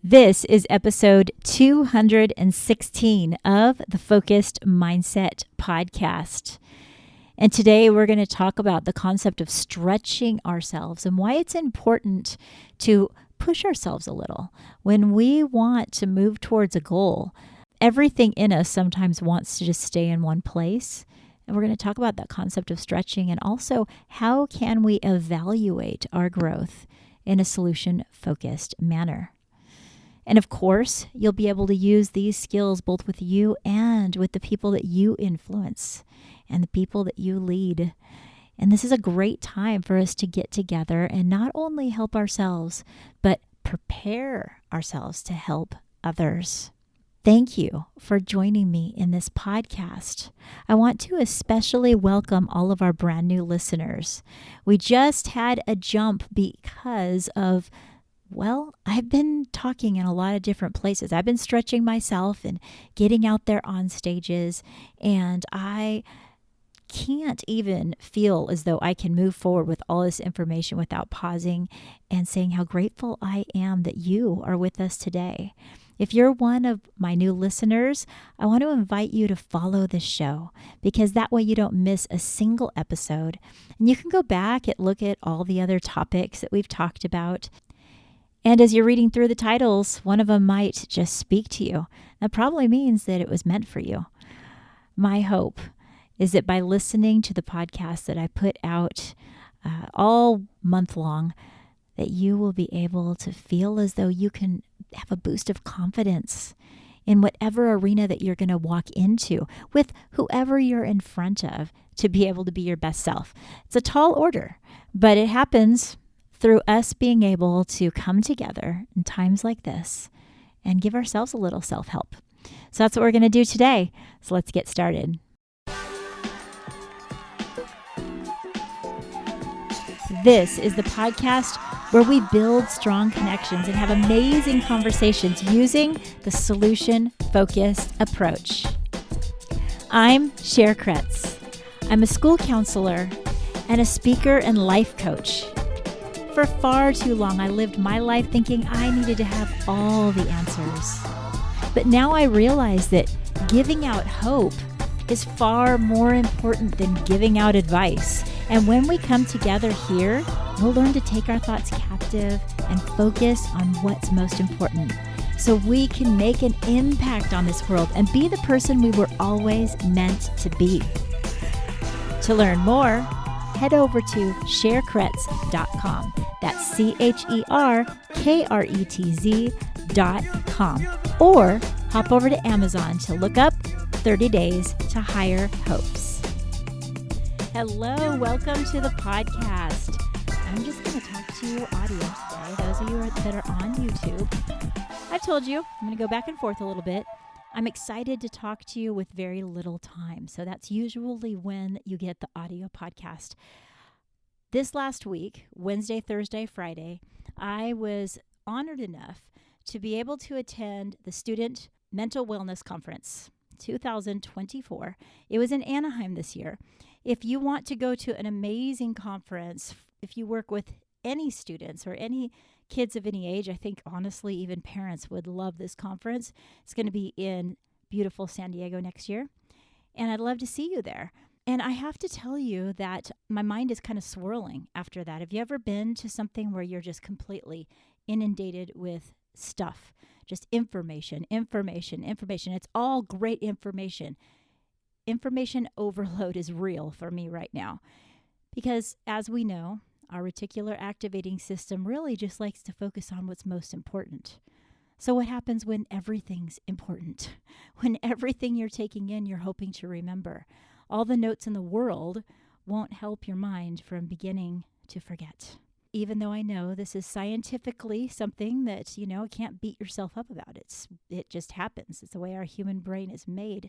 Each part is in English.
This is episode 216 of the Focused Mindset podcast. And today we're going to talk about the concept of stretching ourselves and why it's important to push ourselves a little. When we want to move towards a goal, everything in us sometimes wants to just stay in one place. And we're going to talk about that concept of stretching and also how can we evaluate our growth in a solution-focused manner. And of course, you'll be able to use these skills both with you and with the people that you influence and the people that you lead. And this is a great time for us to get together and not only help ourselves, but prepare ourselves to help others. Thank you for joining me in this podcast. I want to especially welcome all of our brand new listeners. We just had a jump because of I've been talking in a lot of different places. I've been stretching myself and getting out there on stages, and I can't even feel as though I can move forward with all this information without pausing and saying how grateful I am that you are with us today. If you're one of my new listeners, I want to invite you to follow this show because that way you don't miss a single episode. And you can go back and look at all the other topics that we've talked about. And as you're reading through the titles, one of them might just speak to you. That probably means that it was meant for you. My hope is that by listening to the podcast that I put out all month long, that you will be able to feel as though you can have a boost of confidence in whatever arena that you're going to walk into with whoever you're in front of to be able to be your best self. It's a tall order, but it happens through us being able to come together in times like this and give ourselves a little self-help. So that's what we're going to do today. So let's get started. This is the podcast where we build strong connections and have amazing conversations using the solution-focused approach. I'm Cher Kretz. I'm a school counselor and a speaker and life coach. For far too long, I lived my life thinking I needed to have all the answers. But now I realize that giving out hope is far more important than giving out advice. And when we come together here, we'll learn to take our thoughts captive and focus on what's most important so we can make an impact on this world and be the person we were always meant to be. To learn more, head over to cherkretz.com. That's CHERKRETZ.com. Or hop over to Amazon to look up 30 Days to Higher Hopes. Hello, welcome to the podcast. I'm just going to talk to you audio today. Those of you that are on YouTube, I've told you I'm going to go back and forth a little bit. I'm excited to talk to you with very little time. So that's usually when you get the audio podcast. This last week, Wednesday, Thursday, Friday, I was honored enough to be able to attend the Student Mental Wellness Conference 2024. It was in Anaheim this year. If you want to go to an amazing conference, if you work with any students or any kids of any age, I think honestly even parents would love this conference. It's going to be in beautiful San Diego next year, and I'd love to see you there. And I have to tell you that my mind is kind of swirling after that. Have you ever been to something where you're just completely inundated with stuff? Just information. It's all great information. Information overload is real for me right now. Because as we know, our reticular activating system really just likes to focus on what's most important. So what happens when everything's important? When everything you're taking in, you're hoping to remember. All the notes in the world won't help your mind from beginning to forget. Even though I know this is scientifically something that, can't beat yourself up about. It just happens. It's the way our human brain is made.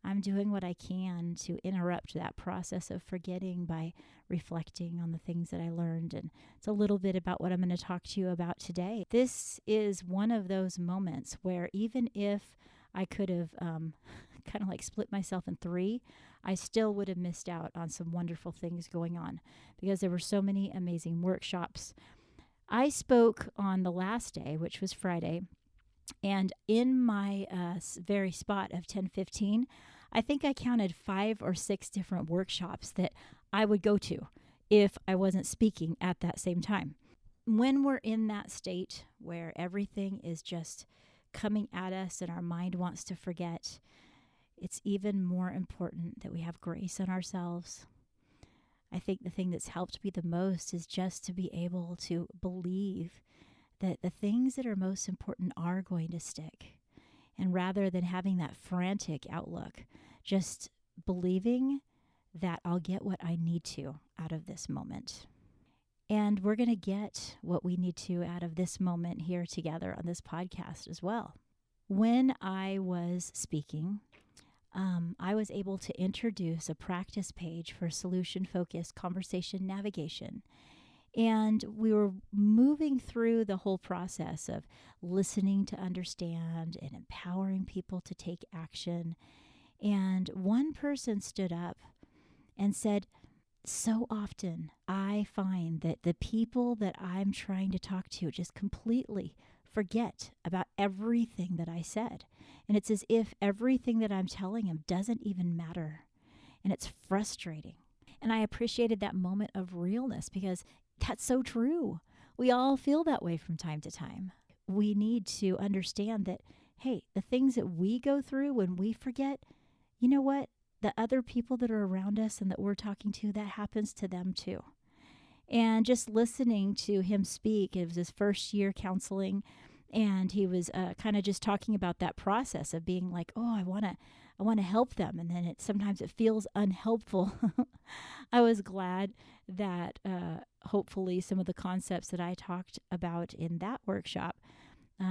I'm doing what I can to interrupt that process of forgetting by reflecting on the things that I learned. And it's a little bit about what I'm going to talk to you about today. This is one of those moments where even if I could have kind of like split myself in three, I still would have missed out on some wonderful things going on because there were so many amazing workshops. I spoke on the last day, which was Friday, and in my very spot of 10:15, I think I counted 5 or 6 different workshops that I would go to if I wasn't speaking at that same time. When we're in that state where everything is just coming at us and our mind wants to forget, it's even more important that we have grace on ourselves. I think the thing that's helped me the most is just to be able to believe that the things that are most important are going to stick. And rather than having that frantic outlook, just believing that I'll get what I need to out of this moment. And we're going to get what we need to out of this moment here together on this podcast as well. When I was speaking, I was able to introduce a practice page for solution-focused conversation navigation. And we were moving through the whole process of listening to understand and empowering people to take action. And one person stood up and said, so often I find that the people that I'm trying to talk to just completely forget about everything that I said. And it's as if everything that I'm telling them doesn't even matter. And it's frustrating. And I appreciated that moment of realness because that's so true. We all feel that way from time to time. We need to understand that, hey, the things that we go through when we forget, you know what? The other people that are around us and that we're talking to, that happens to them too. And just listening to him speak, it was his first year counseling, and he was kind of just talking about that process of being like, oh, I want to help them, and then sometimes it feels unhelpful. I was glad that hopefully some of the concepts that I talked about in that workshop,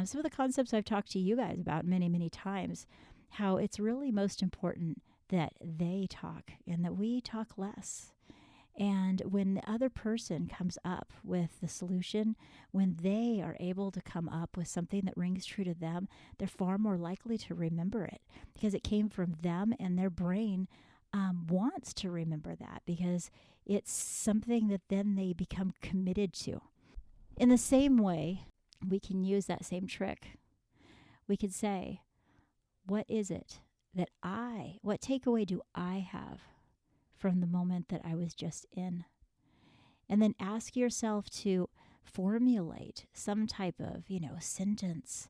some of the concepts I've talked to you guys about many, many times, how it's really most important that they talk and that we talk less. And when the other person comes up with the solution, when they are able to come up with something that rings true to them, they're far more likely to remember it because it came from them, and their brain wants to remember that because it's something that then they become committed to. In the same way, we can use that same trick. We could say, what is it what takeaway do I have from the moment that I was just in? And then ask yourself to formulate some type of, sentence,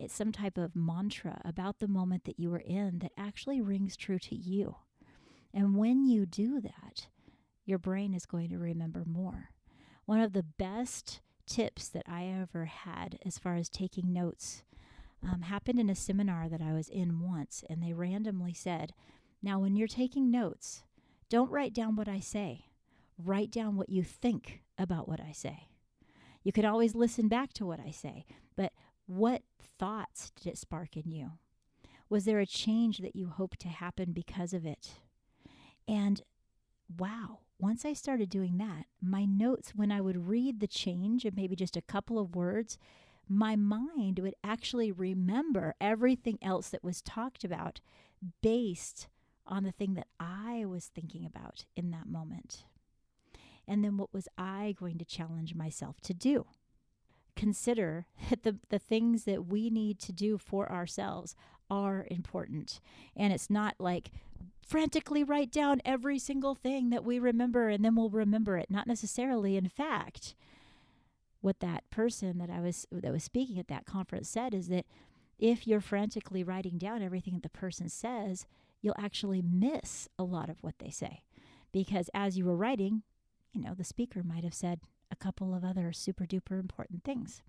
some type of mantra about the moment that you were in that actually rings true to you. And when you do that, your brain is going to remember more. One of the best tips that I ever had as far as taking notes happened in a seminar that I was in once, and they randomly said, now when you're taking notes, don't write down what I say. Write down what you think about what I say. You can always listen back to what I say, but what thoughts did it spark in you? Was there a change that you hoped to happen because of it? And wow, once I started doing that, my notes, when I would read the change of maybe just a couple of words, my mind would actually remember everything else that was talked about based on the thing that I was thinking about in that moment. And then what was I going to challenge myself to do? Consider that the things that we need to do for ourselves are important. And it's not like frantically write down every single thing that we remember and then we'll remember it. Not necessarily. In fact, what that person that was speaking at that conference said is that if you're frantically writing down everything that the person says, you'll actually miss a lot of what they say. Because as you were writing, the speaker might have said a couple of other super duper important things.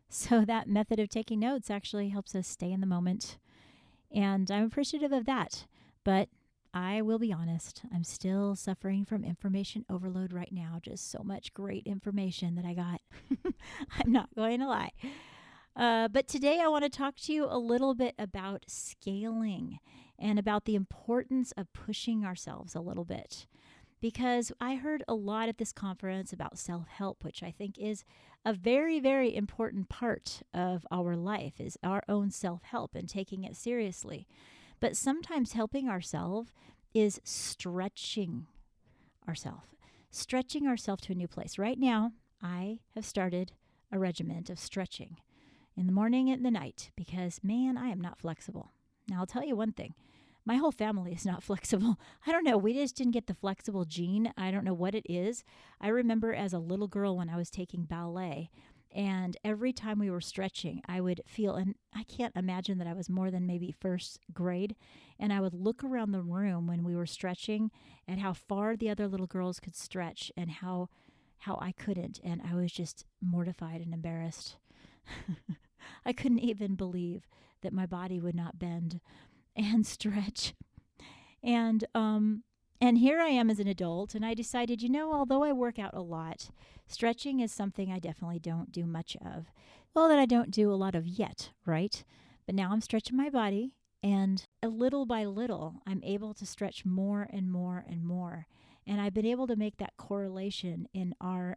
So that method of taking notes actually helps us stay in the moment. And I'm appreciative of that. But I will be honest, I'm still suffering from information overload right now. Just so much great information that I got. I'm not going to lie. But today I want to talk to you a little bit about scaling and about the importance of pushing ourselves a little bit. Because I heard a lot at this conference about self-help, which I think is a very, very important part of our life, is our own self-help and taking it seriously. But sometimes helping ourselves is stretching ourselves to a new place. Right now, I have started a regiment of stretching in the morning and the night because, man, I am not flexible. Now, I'll tell you one thing. My whole family is not flexible. I don't know. We just didn't get the flexible gene. I don't know what it is. I remember as a little girl when I was taking ballet, and every time we were stretching, I would feel, and I can't imagine that I was more than maybe first grade, and I would look around the room when we were stretching at how far the other little girls could stretch and how I couldn't. And I was just mortified and embarrassed. I couldn't even believe that my body would not bend and stretch. And here I am as an adult, and I decided, although I work out a lot, stretching is something I definitely don't do much of. Well, that I don't do a lot of yet, right? But now I'm stretching my body, and little by little, I'm able to stretch more and more and more. And I've been able to make that correlation in our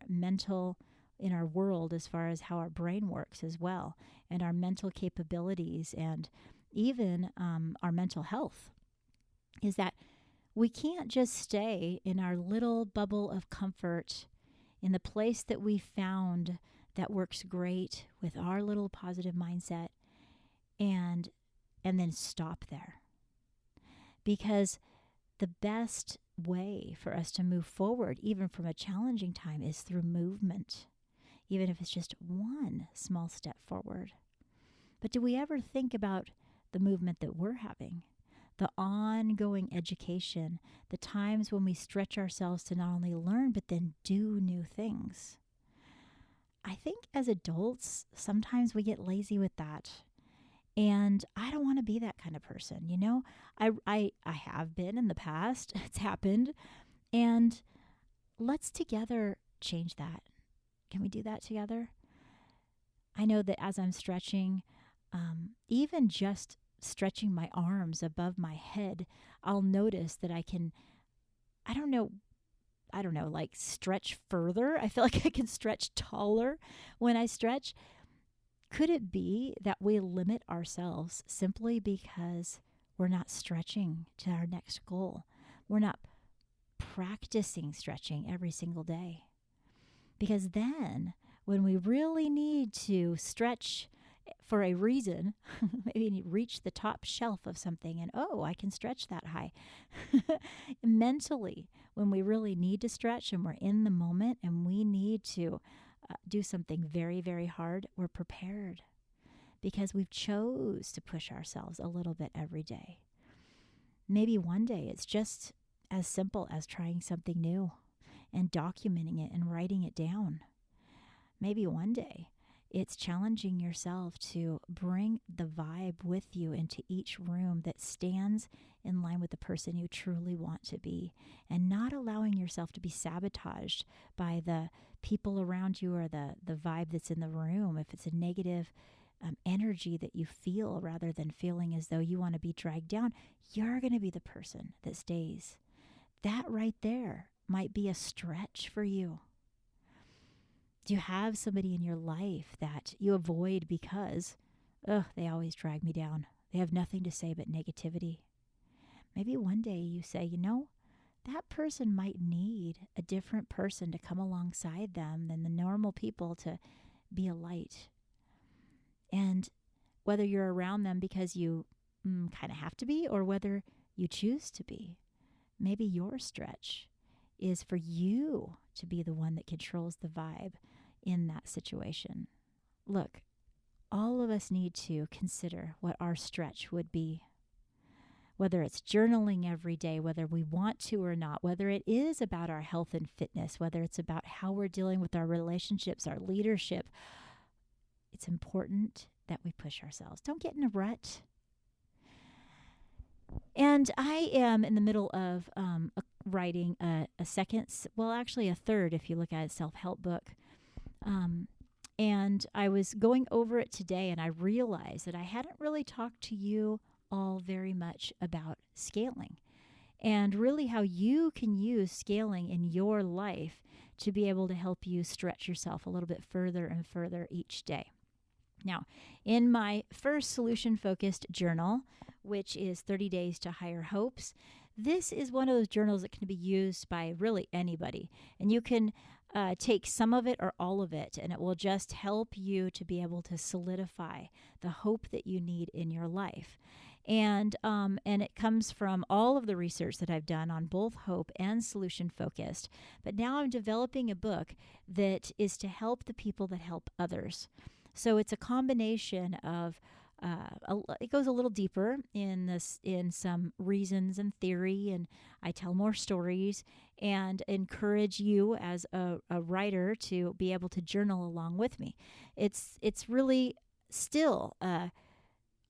world as far as how our brain works as well, and our mental capabilities, and even our mental health, is that we can't just stay in our little bubble of comfort in the place that we found that works great with our little positive mindset and then stop there. Because the best way for us to move forward, even from a challenging time, is through movement, even if it's just one small step forward. But do we ever think about the movement that we're having, the ongoing education, the times when we stretch ourselves to not only learn, but then do new things? I think as adults, sometimes we get lazy with that. And I don't want to be that kind of person. I have been in the past. It's happened. And let's together change that. Can we do that together? I know that as I'm stretching, even just stretching my arms above my head, I'll notice that I can, like stretch further. I feel like I can stretch taller when I stretch. Could it be that we limit ourselves simply because we're not stretching to our next goal? We're not practicing stretching every single day. Because then when we really need to stretch for a reason, maybe reach the top shelf of something and, I can stretch that high. Mentally, when we really need to stretch and we're in the moment and we need to do something very, very hard, we're prepared because we've chose to push ourselves a little bit every day. Maybe one day it's just as simple as trying something new and documenting it and writing it down. Maybe one day it's challenging yourself to bring the vibe with you into each room that stands in line with the person you truly want to be, and not allowing yourself to be sabotaged by the people around you or the vibe that's in the room. If it's a negative energy that you feel, rather than feeling as though you want to be dragged down, you're going to be the person that stays. That right there might be a stretch for you. Do you have somebody in your life that you avoid because, they always drag me down? They have nothing to say but negativity. Maybe one day you say, that person might need a different person to come alongside them than the normal people to be a light. And whether you're around them because you kind of have to be, or whether you choose to be, maybe your stretch is for you to be the one that controls the vibe in that situation. Look, all of us need to consider what our stretch would be. Whether it's journaling every day, whether we want to or not, whether it is about our health and fitness, whether it's about how we're dealing with our relationships, our leadership, it's important that we push ourselves. Don't get in a rut. And I am in the middle of writing a third, if you look at a self-help book. And I was going over it today, and I realized that I hadn't really talked to you all very much about scaling, and really how you can use scaling in your life to be able to help you stretch yourself a little bit further and further each day. Now, in my first solution-focused journal, which is 30 Days to Higher Hopes, this is one of those journals that can be used by really anybody. And you can take some of it or all of it, and it will just help you to be able to solidify the hope that you need in your life. And it comes from all of the research that I've done on both hope and solution focused. But now I'm developing a book that is to help the people that help others. So it's a combination of it goes a little deeper in some reasons and theory, and I tell more stories and encourage you as a writer to be able to journal along with me. It's really still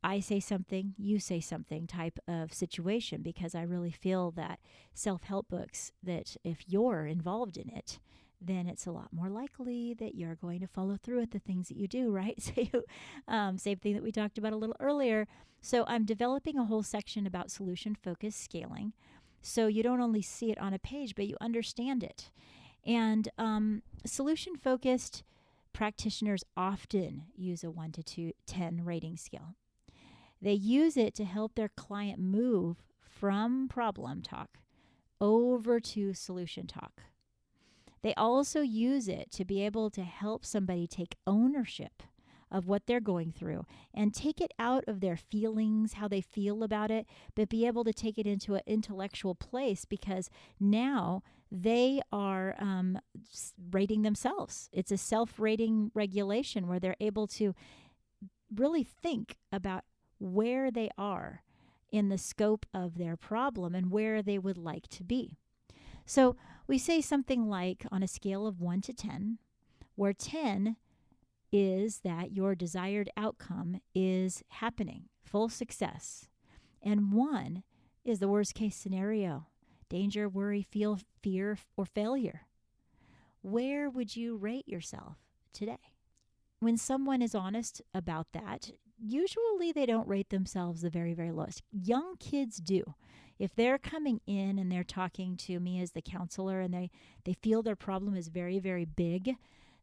I say something, you say something type of situation, because I really feel that self-help books, that if you're involved in it, then it's a lot more likely that you're going to follow through with the things that you do, right? So, same thing that we talked about a little earlier. So I'm developing a whole section about solution-focused scaling. So you don't only see it on a page, but you understand it. And solution-focused practitioners often use a 1 to 10 rating scale. They use it to help their client move from problem talk over to solution talk. They also use it to be able to help somebody take ownership of what they're going through and take it out of their feelings, how they feel about it, but be able to take it into an intellectual place, because now they are rating themselves. It's a self-rating regulation where they're able to really think about where they are in the scope of their problem and where they would like to be. So we say something like, on a scale of 1 to 10, where 10 is that your desired outcome is happening, full success, and 1 is the worst case scenario, danger, worry, fear, or failure. Where would you rate yourself today? When someone is honest about that, usually they don't rate themselves the very, very lowest. Young kids do. If they're coming in and they're talking to me as the counselor and they feel their problem is very, very big,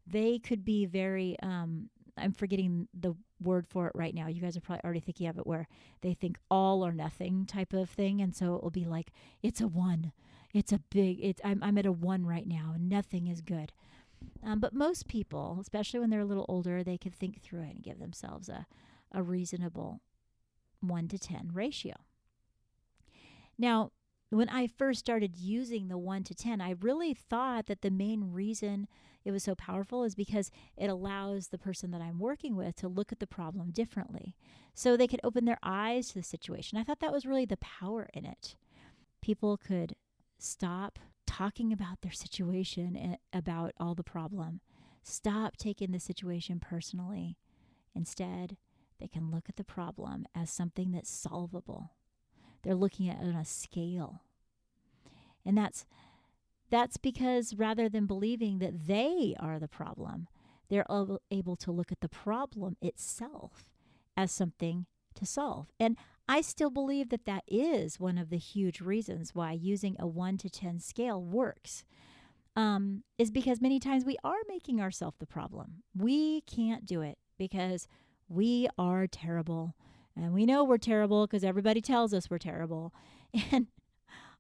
they could be very, I'm forgetting the word for it right now. You guys are probably already thinking of it, where they think all or nothing type of thing. And so it will be like, it's a 1. I'm at a 1 right now and nothing is good. But most people, especially when they're a little older, they can think through it and give themselves a reasonable 1 to 10 ratio. Now, when I first started using the 1 to 10, I really thought that the main reason it was so powerful is because it allows the person that I'm working with to look at the problem differently, so they could open their eyes to the situation. I thought that was really the power in it. People could stop talking about their situation and about all the problem. Stop taking the situation personally. Instead, they can look at the problem as something that's solvable. They're looking at it on a scale. And that's because rather than believing that they are the problem, they're able to look at the problem itself as something to solve. And I still believe that that is one of the huge reasons why using a 1 to 10 scale works, is because many times we are making ourselves the problem. We can't do it because we are terrible. And we know we're terrible because everybody tells us we're terrible. And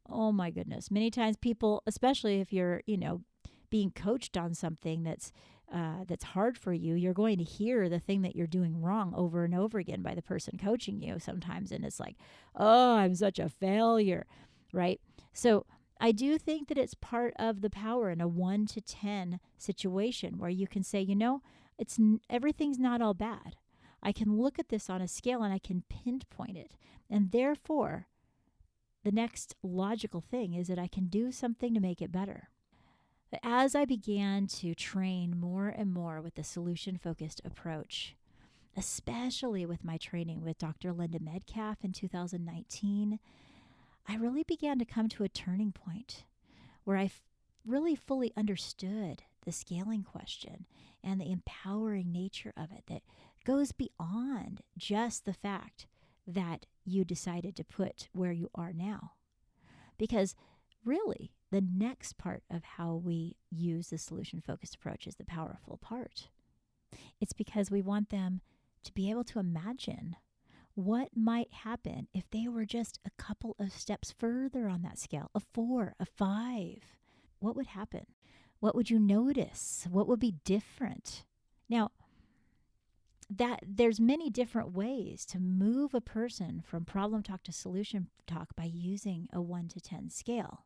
oh my goodness, many times people, especially if you're, being coached on something that's hard for you, you're going to hear the thing that you're doing wrong over and over again by the person coaching you sometimes. And it's like, oh, I'm such a failure, right? So I do think that it's part of the power in a 1 to 10 situation where you can say, everything's not all bad. I can look at this on a scale and I can pinpoint it. And therefore, the next logical thing is that I can do something to make it better. But as I began to train more and more with the solution-focused approach, especially with my training with Dr. Linda Metcalf in 2019, I really began to come to a turning point where I really fully understood the scaling question and the empowering nature of it that goes beyond just the fact that you decided to put where you are now. Because really, the next part of how we use the solution-focused approach is the powerful part. It's because we want them to be able to imagine what might happen if they were just a couple of steps further on that scale, a 4, a 5. What would happen? What would you notice? What would be different? Now, that there's many different ways to move a person from problem talk to solution talk by using a 1 to 10 scale.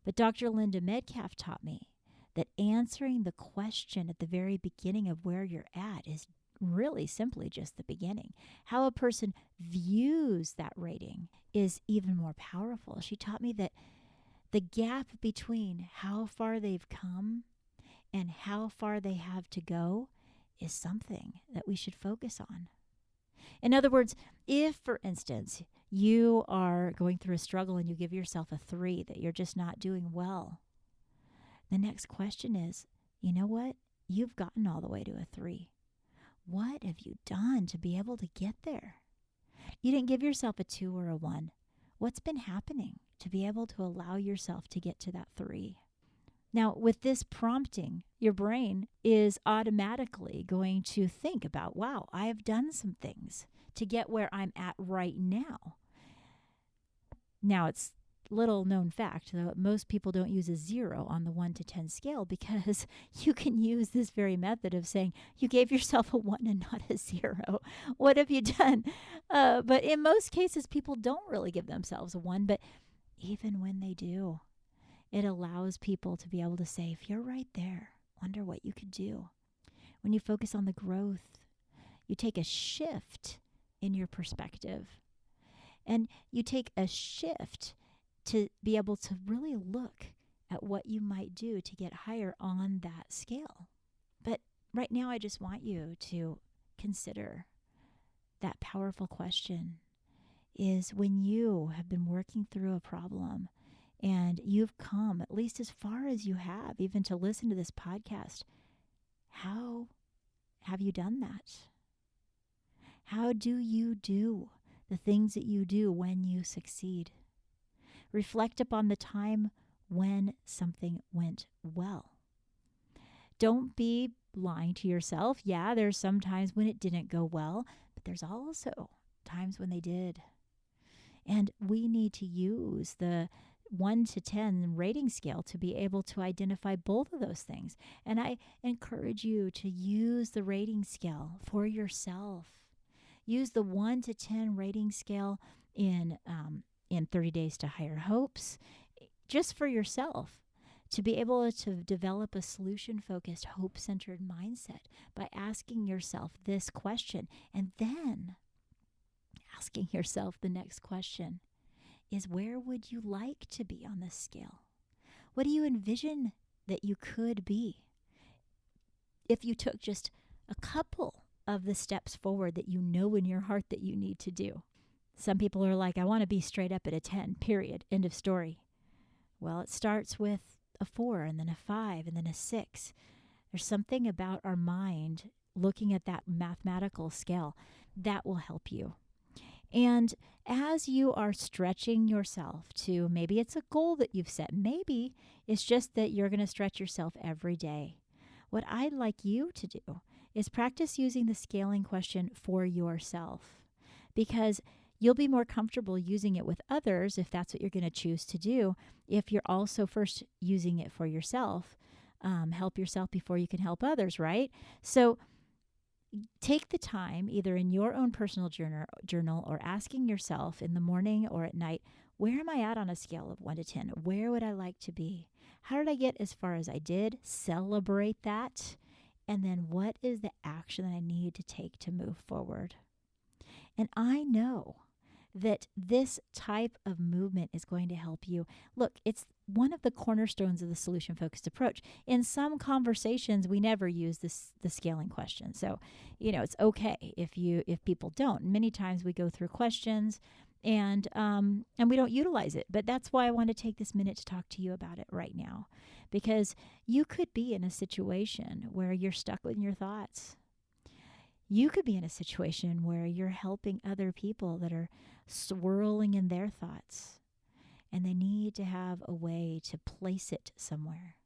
But Dr. Linda Metcalf taught me that answering the question at the very beginning of where you're at is really simply just the beginning. How a person views that rating is even more powerful. She taught me that the gap between how far they've come and how far they have to go is something that we should focus on. In other words, if, for instance, you are going through a struggle and you give yourself a 3, that you're just not doing well, the next question is, you know what? You've gotten all the way to a 3. What have you done to be able to get there? You didn't give yourself a 2 or a 1. What's been happening to be able to allow yourself to get to that 3? Now, with this prompting, your brain is automatically going to think about, wow, I have done some things to get where I'm at right now. Now, it's little known fact that most people don't use a 0 on the 1 to 10 scale, because you can use this very method of saying you gave yourself a 1 and not a 0. What have you done? But in most cases, people don't really give themselves a 1. But even when they do, it allows people to be able to say, if you're right there, wonder what you could do. When you focus on the growth, you take a shift in your perspective, and you take a shift to be able to really look at what you might do to get higher on that scale. But right now, I just want you to consider that powerful question is, when you have been working through a problem and you've come at least as far as you have, even to listen to this podcast, how have you done that? How do you do the things that you do when you succeed? Reflect upon the time when something went well. Don't be lying to yourself. Yeah, there's some times when it didn't go well, but there's also times when they did. And we need to use the 1 to 10 rating scale to be able to identify both of those things. And I encourage you to use the rating scale for yourself. Use the 1 to 10 rating scale in 30 Days to Higher Hopes, just for yourself, to be able to develop a solution-focused, hope-centered mindset by asking yourself this question, and then asking yourself the next question is, where would you like to be on this scale? What do you envision that you could be if you took just a couple of the steps forward that you know in your heart that you need to do? Some people are like, I want to be straight up at a 10, period, end of story. Well, it starts with a 4 and then a 5 and then a 6. There's something about our mind looking at that mathematical scale that will help you. And as you are stretching yourself to, maybe it's a goal that you've set, maybe it's just that you're going to stretch yourself every day. What I'd like you to do is practice using the scaling question for yourself, because you'll be more comfortable using it with others if that's what you're going to choose to do. If you're also first using it for yourself, help yourself before you can help others, right? So take the time, either in your own personal journal or asking yourself in the morning or at night, where am I at on a scale of 1 to 10? Where would I like to be? How did I get as far as I did? Celebrate that. And then what is the action that I need to take to move forward? And I know that this type of movement is going to help you. Look, it's one of the cornerstones of the solution-focused approach. In some conversations, we never use the scaling question. So, it's okay if people don't. Many times we go through questions and we don't utilize it. But that's why I want to take this minute to talk to you about it right now, because you could be in a situation where you're stuck with your thoughts. You could be in a situation where you're helping other people that are swirling in their thoughts, and they need to have a way to place it somewhere.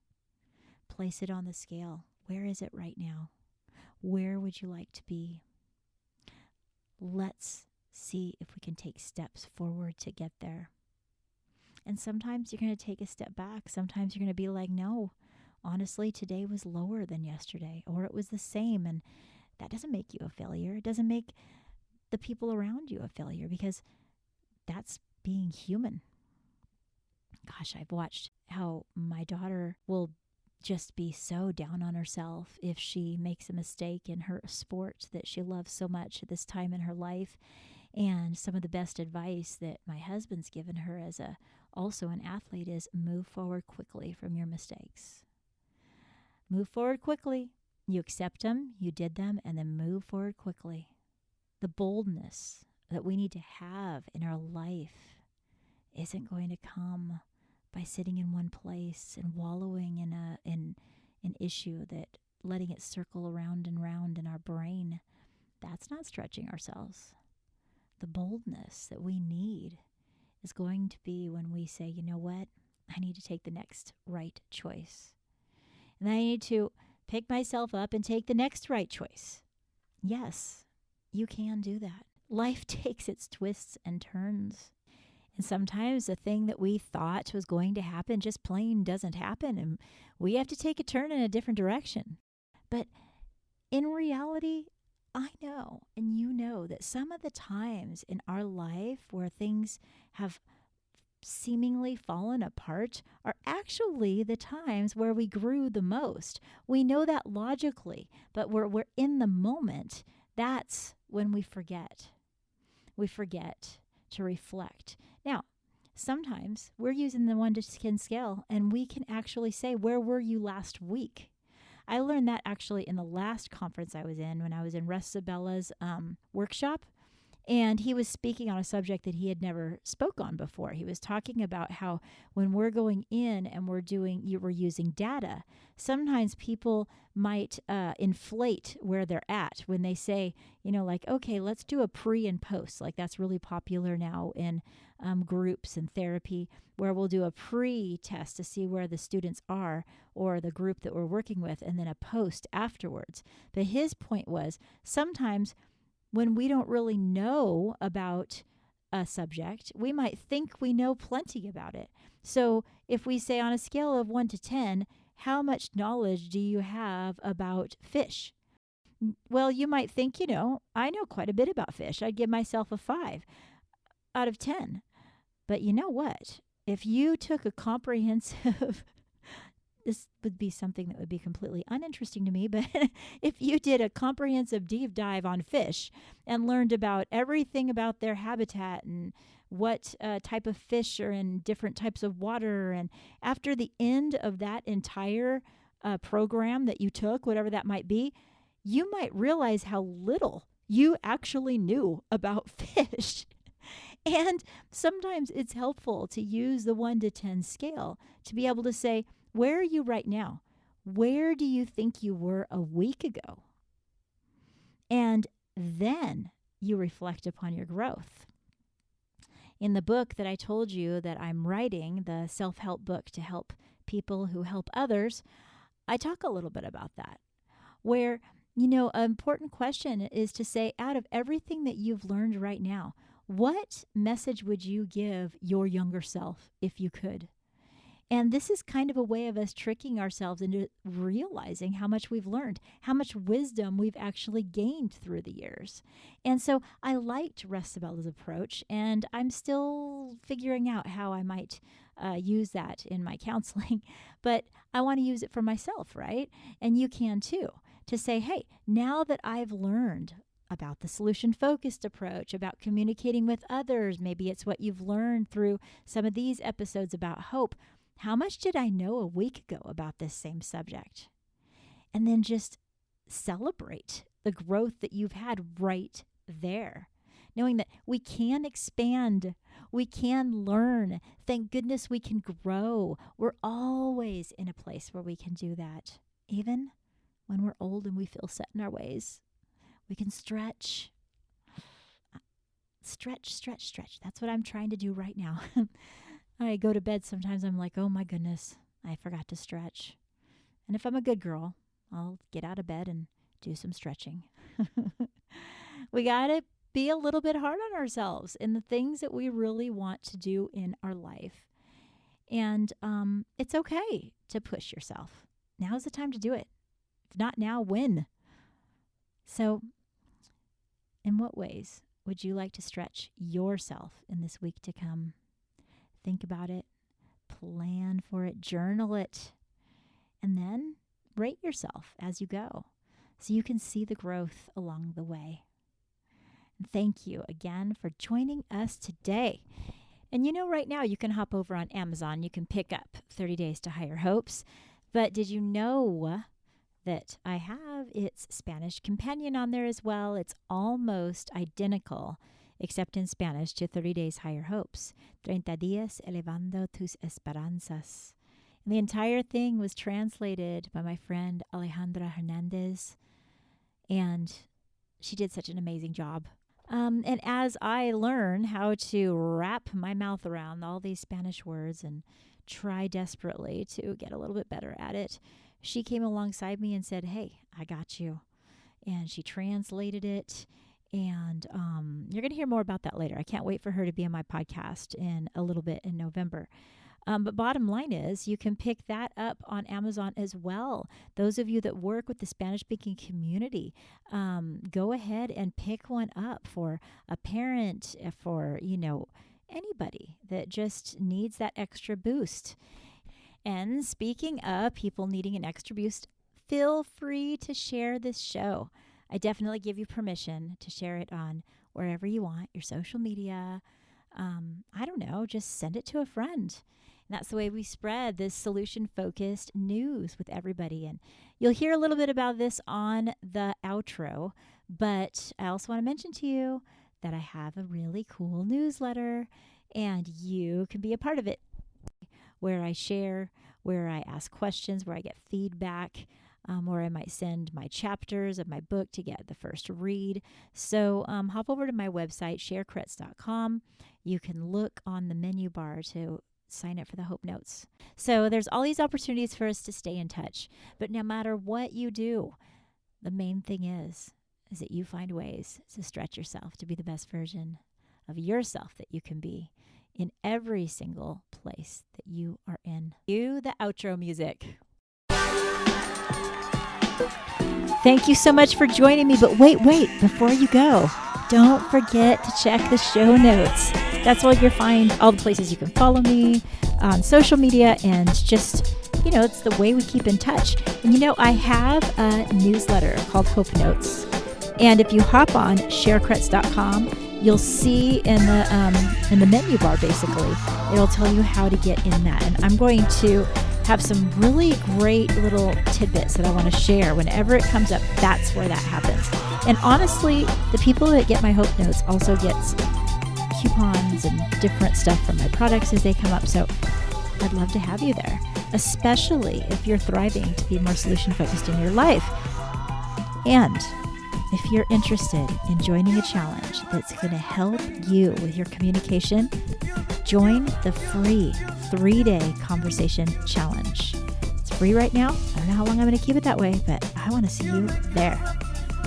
Place it on the scale. Where is it right now? Where would you like to be? Let's see if we can take steps forward to get there. And sometimes you're going to take a step back. Sometimes you're going to be like, no, honestly, today was lower than yesterday, or it was the same. And that doesn't make you a failure. It doesn't make the people around you a failure, because that's being human. Gosh, I've watched how my daughter will just be so down on herself if she makes a mistake in her sport that she loves so much at this time in her life. And some of the best advice that my husband's given her as also an athlete is move forward quickly from your mistakes. Move forward quickly. You accept them, you did them, and then move forward quickly. The boldness that we need to have in our life isn't going to come by sitting in one place and wallowing in an issue, that letting it circle around and round in our brain. That's not stretching ourselves. The boldness that we need is going to be when we say, you know what? I need to take the next right choice. And I need to pick myself up and take the next right choice. Yes, you can do that. Life takes its twists and turns. And sometimes the thing that we thought was going to happen just plain doesn't happen, and we have to take a turn in a different direction. But in reality, I know, and you know, that some of the times in our life where things have seemingly fallen apart are actually the times where we grew the most. We know that logically, but we're in the moment. That's when we forget. We forget to reflect. Now, sometimes we're using the 1 to 10 scale, and we can actually say, where were you last week? I learned that actually in the last conference I was in, when I was in Russ Sabella's workshop. And he was speaking on a subject that he had never spoke on before. He was talking about how when we're going in and we're using data, sometimes people might inflate where they're at when they say, like, okay, let's do a pre and post. Like, that's really popular now in groups and therapy, where we'll do a pre-test to see where the students are or the group that we're working with, and then a post afterwards. But his point was, sometimes when we don't really know about a subject, we might think we know plenty about it. So if we say on a scale of 1 to 10, how much knowledge do you have about fish? Well, you might think, I know quite a bit about fish. I'd give myself a 5 out of 10. But you know what? If you took a comprehensive this would be something that would be completely uninteresting to me, but if you did a comprehensive deep dive on fish and learned about everything about their habitat and what type of fish are in different types of water, and after the end of that entire program that you took, whatever that might be, you might realize how little you actually knew about fish. And sometimes it's helpful to use the 1 to 10 scale to be able to say, where are you right now? Where do you think you were a week ago? And then you reflect upon your growth. In the book that I told you that I'm writing, the self-help book to help people who help others, I talk a little bit about that, where, an important question is to say, out of everything that you've learned right now, what message would you give your younger self if you could? And this is kind of a way of us tricking ourselves into realizing how much we've learned, how much wisdom we've actually gained through the years. And so I liked Russ Sabella's approach, and I'm still figuring out how I might use that in my counseling. But I want to use it for myself, right? And you can too, to say, hey, now that I've learned about the solution-focused approach, about communicating with others, maybe it's what you've learned through some of these episodes about hope. How much did I know a week ago about this same subject? And then just celebrate the growth that you've had right there, knowing that we can expand, we can learn. Thank goodness we can grow. We're always in a place where we can do that, even when we're old and we feel set in our ways. We can stretch. Stretch. That's what I'm trying to do right now. I go to bed sometimes, I'm like, oh my goodness, I forgot to stretch. And if I'm a good girl, I'll get out of bed and do some stretching. We got to be a little bit hard on ourselves in the things that we really want to do in our life. And it's okay to push yourself. now's the time to do it. If not now, when? So, in what ways would you like to stretch yourself in this week to come? Think about it, plan for it, journal it, and then rate yourself as you go so you can see the growth along the way. And thank you again for joining us today. And right now you can hop over on Amazon. You can pick up 30 Days to Higher Hopes. But did you know that I have its Spanish companion on there as well? It's almost identical, except in Spanish, to 30 Days Higher Hopes. 30 días elevando tus esperanzas. And the entire thing was translated by my friend Alejandra Hernandez. And she did such an amazing job. And as I learn how to wrap my mouth around all these Spanish words and try desperately to get a little bit better at it, she came alongside me and said, hey, I got you. And she translated it. And you're going to hear more about that later. I can't wait for her to be on my podcast in a little bit in November. But bottom line is, you can pick that up on Amazon as well. Those of you that work with the Spanish-speaking community, go ahead and pick one up for a parent, for, anybody that just needs that extra boost. And speaking of people needing an extra boost, feel free to share this show. I definitely give you permission to share it on wherever you want, your social media. I don't know, just send it to a friend. And that's the way we spread this solution-focused news with everybody. And you'll hear a little bit about this on the outro, but I also want to mention to you that I have a really cool newsletter, and you can be a part of it, where I share, where I ask questions, where I get feedback, where I might send my chapters of my book to get the first read. So hop over to my website, sharekretz.com. You can look on the menu bar to sign up for the Hope Notes. So there's all these opportunities for us to stay in touch. But no matter what you do, the main thing is that you find ways to stretch yourself to be the best version of yourself that you can be in every single place that you are in. Cue the outro music. Thank you so much for joining me. But wait, before you go, don't forget to check the show notes. That's where you'll find all the places you can follow me on social media, and just, it's the way we keep in touch. And I have a newsletter called Hope Notes. And if you hop on sharekretz.com, you'll see in the menu bar, basically, it'll tell you how to get in that. And I'm going to have some really great little tidbits that I want to share. Whenever it comes up, that's where that happens. And honestly, the people that get my Hope Notes also get coupons and different stuff from my products as they come up. So I'd love to have you there, especially if you're thriving to be more solution-focused in your life. And if you're interested in joining a challenge that's going to help you with your communication, join the free 3-day conversation challenge. It's free right now. I don't know how long I'm going to keep it that way, but I want to see you there.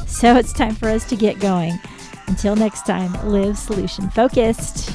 So it's time for us to get going. Until next time, live solution focused.